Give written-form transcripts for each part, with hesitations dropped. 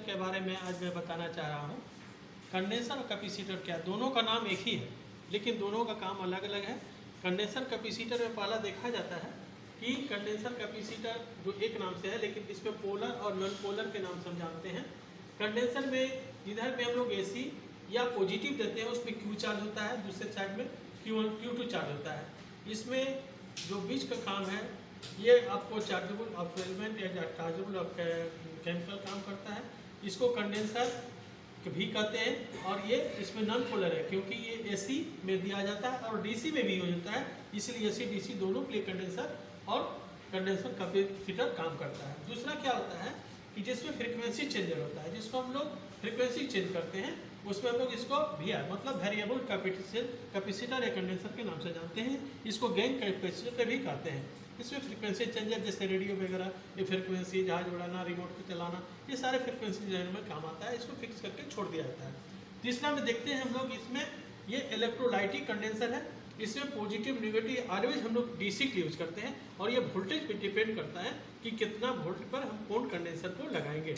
के बारे में आज मैं बताना चाह रहा हूँ। कंडेंसर और कैपेसिटर क्या, दोनों का नाम एक ही है लेकिन दोनों का काम अलग अलग है। कंडेंसर कैपेसिटर में पहला देखा जाता है कि कंडेंसर कैपेसिटर जो एक नाम से है लेकिन इसमें पोलर और नॉन पोलर के नाम से हम जानते हैं। कंडेंसर में जिधर पे हम लोग AC या पॉजिटिव देते हैं उसमें Q चार्ज होता है, दूसरे साइड में Q1 Q2 चार्ज होता है। इसमें जो बीच का काम है ये आपको चार्जेबल ऑफ एलिमेंट या चार्जेबल ऑफ केमिकल काम करता है। इसको कंडेंसर भी कहते हैं और ये इसमें नॉन पोलर है क्योंकि ये AC में दिया जाता है और DC में भी यूज होता है, इसलिए AC DC दोनों के लिए कंडेंसर और कंडेंसर कैपेसिटर काम करता है। दूसरा क्या होता है कि जिसमें फ्रीक्वेंसी चेंजर होता है, जिसको हम लोग फ्रीक्वेंसी चेंज करते हैं, उसमें हम लोग इसको VR मतलब वेरिएबल कैपेसिटर या कंडेंसर के नाम से जानते हैं। इसको गेन कैपेसिटर भी कहते हैं। इसमें फ्रीक्वेंसी चेंजर जैसे रेडियो वगैरह, ये फ्रीक्वेंसी जहाज उड़ाना, रिमोट पे चलाना, ये सारे फ्रीक्वेंसी चेंजर में काम आता है। इसको फिक्स करके छोड़ दिया जाता है। तीसरा में देखते हैं हम लोग, इसमें ये इलेक्ट्रोलाइटिक कंडेंसर है। इसमें पॉजिटिव नेगेटिव ऑलवेज हम लोग DC के यूज करते हैं और ये वोल्टेज पे डिपेंड करता है कि कितना वोल्ट पर हम कौन कंडेंसर को लगाएंगे।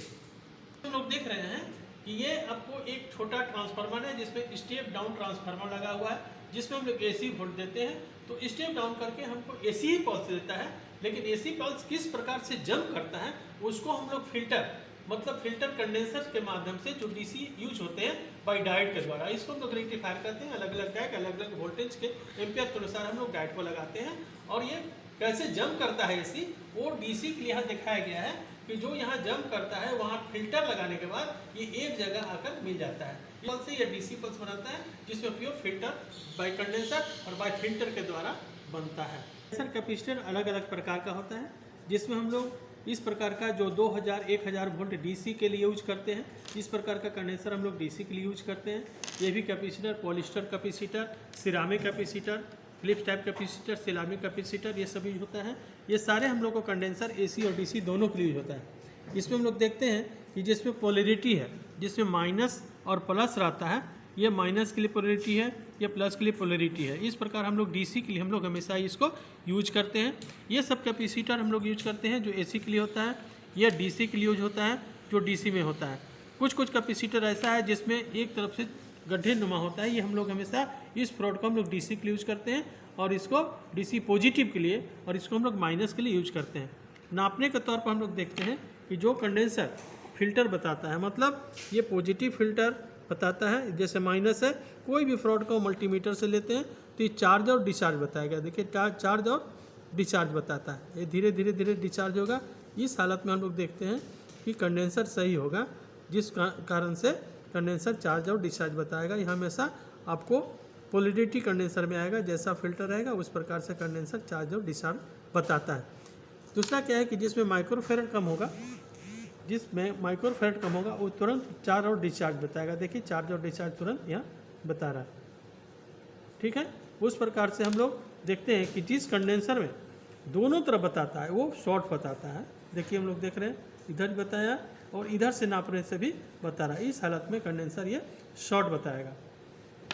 हम लोग देख रहे हैं कि ये आपको एक छोटा ट्रांसफार्मर है जिसमें स्टेप डाउन ट्रांसफार्मर लगा हुआ है, जिसमें हम लोग AC वोल्ट देते हैं तो स्टेप डाउन करके हमको AC ही पल्स देता है। लेकिन AC पल्स किस प्रकार से जंप करता है उसको हम लोग फिल्टर मतलब फिल्टर कंडेंसर के माध्यम से जो DC यूज होते हैं बाई डायोड के द्वारा, इसको हम लोग रेक्टिफायर करते हैं। अलग अलग डायोड अलग अलग वोल्टेज के एम्पियर के अनुसार हम लोग डायोड को लगाते हैं और ये कैसे जंप करता है AC वो DC के लिए यहाँ दिखाया गया है कि जो यहाँ जंप करता है वहाँ फिल्टर लगाने के बाद ये एक जगह आकर मिल जाता है। पल्स से ये DC पल्स बनाता है जिसमें प्योर फिल्टर बाय कंडेंसर और बाय फिल्टर के द्वारा बनता है। कंडेंसर कैपेसिटर अलग अलग प्रकार का होता है जिसमें हम लोग इस प्रकार का जो 2000-1000 वोल्ट DC के लिए यूज करते हैं, इस प्रकार का कंडेंसर हम लोग DC के लिए यूज करते हैं। ये भी capacitor, polyester capacitor, ceramic capacitor, Philips type capacitor, ceramic capacitor, ये सभी होता है। ये सारे हम लोग को कंडेंसर AC और DC दोनों के लिए यूज होता है। इसमें हम लोग देखते हैं कि जिसमें पोलरिटी है, जिसमें माइनस और प्लस रहता है, ये माइनस के लिए पोलरिटी है, ये प्लस के लिए पोलरिटी है। इस प्रकार हम लोग DC के लिए हम लोग हमेशा इसको यूज करते हैं। ये सब कैपेसिटर हम लोग यूज करते हैं जो AC के लिए होता है, यह DC के लिए यूज होता है जो DC में होता है। कुछ कुछ कैपेसिटर ऐसा है जिसमें एक तरफ से गड्ढे नुमा होता है, ये हम लोग हमेशा इस प्रोड को हम लोग DC के लिए यूज करते हैं और इसको DC पॉजिटिव के लिए और इसको हम लोग माइनस के लिए यूज करते हैं। नापने के तौर पर हम लोग देखते हैं कि जो कंडेंसर फिल्टर बताता है, मतलब ये पॉजिटिव फिल्टर बताता है, जैसे माइनस है, कोई भी फ्रॉड को मल्टीमीटर से लेते हैं तो ये चार्ज और डिस्चार्ज बताएगा। देखिए चार्ज और डिस्चार्ज बताता है, ये धीरे धीरे धीरे डिस्चार्ज होगा। इस हालत में हम लोग देखते हैं कि कंडेंसर सही होगा, जिस कारण से कंडेंसर चार्ज और डिस्चार्ज बताएगा। यह हमेशा आपको पोलरिटी कंडेंसर में आएगा, जैसा फिल्टर रहेगा उस प्रकार से कंडेंसर चार्ज और डिस्चार्ज बताता है। दूसरा क्या है कि जिसमें माइक्रोफेरेड कम होगा, जिसमें माइक्रोफेरेड कम होगा वो तुरंत चार्ज और डिस्चार्ज बताएगा। देखिए चार्ज और डिस्चार्ज तुरंत यहाँ बता रहा है, ठीक है। उस प्रकार से हम लोग देखते हैं कि जिस कंडेंसर में दोनों तरफ बताता है वो शॉर्ट बताता है। देखिए हम लोग देख रहे हैं इधर भी बताया और इधर से नापने से भी बता रहा है। इस हालत में कंडेंसर ये शॉर्ट बताएगा।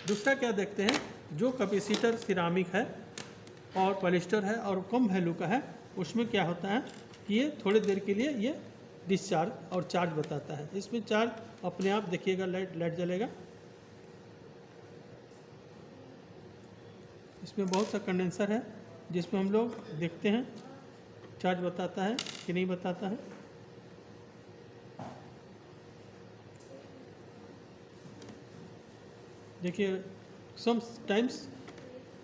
दूसरा क्या देखते हैं, जो कैपेसिटर सिरामिक है और पॉलिस्टर है और कम वैल्यू का है, उसमें क्या होता है कि ये थोड़ी देर के लिए ये डिस्चार्ज और चार्ज बताता है। इसमें चार्ज अपने आप देखिएगा, लाइट जलेगा। इसमें बहुत सा कंडेंसर है जिसमें हम लोग देखते हैं चार्ज बताता है कि नहीं बताता है। देखिए सम टाइम्स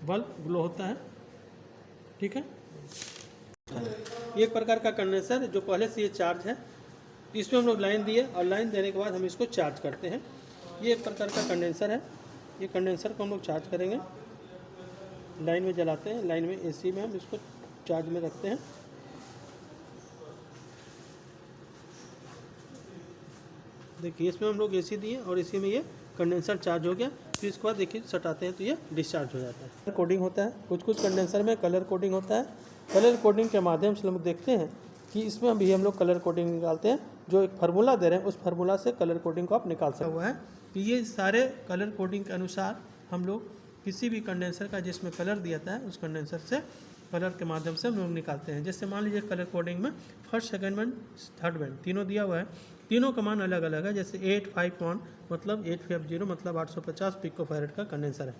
बल्ब ग्लो होता है, ठीक है। एक प्रकार का कंडेंसर जो पहले से ये चार्ज है, इसमें हम लोग लाइन दिए और लाइन देने के बाद हम इसको चार्ज करते हैं। ये एक प्रकार का कंडेंसर है। ये कंडेंसर को हम लोग चार्ज करेंगे, लाइन में जलाते हैं, लाइन में AC में हम इसको चार्ज में रखते हैं। देखिए इसमें हम लोग AC दिए और इसी में ये कंडेंसर चार्ज हो गया। फिर इसके बाद देखिए सटाते हैं तो ये डिस्चार्ज हो जाता है। कलर कोडिंग होता है, कुछ कुछ कंडेंसर में कलर कोडिंग होता है। कलर कोडिंग के माध्यम से हम देखते हैं कि इसमें भी हम लोग कलर कोडिंग निकालते हैं। जो एक फार्मूला दे रहे हैं उस फार्मूला से कलर कोडिंग को आप निकाल सकते हुआ है कि ये सारे कलर कोडिंग के अनुसार हम लोग किसी भी कंडेंसर का जिसमें कलर दिया था उस कंडेंसर से कलर के माध्यम से हम लोग निकालते हैं। जैसे मान लीजिए कलर कोडिंग में first, second band, third band तीनों दिया हुआ है तीनों का मान अलग अलग है। जैसे 851 मतलब 850 मतलब 850 पिको फैरेड का कंडेंसर है।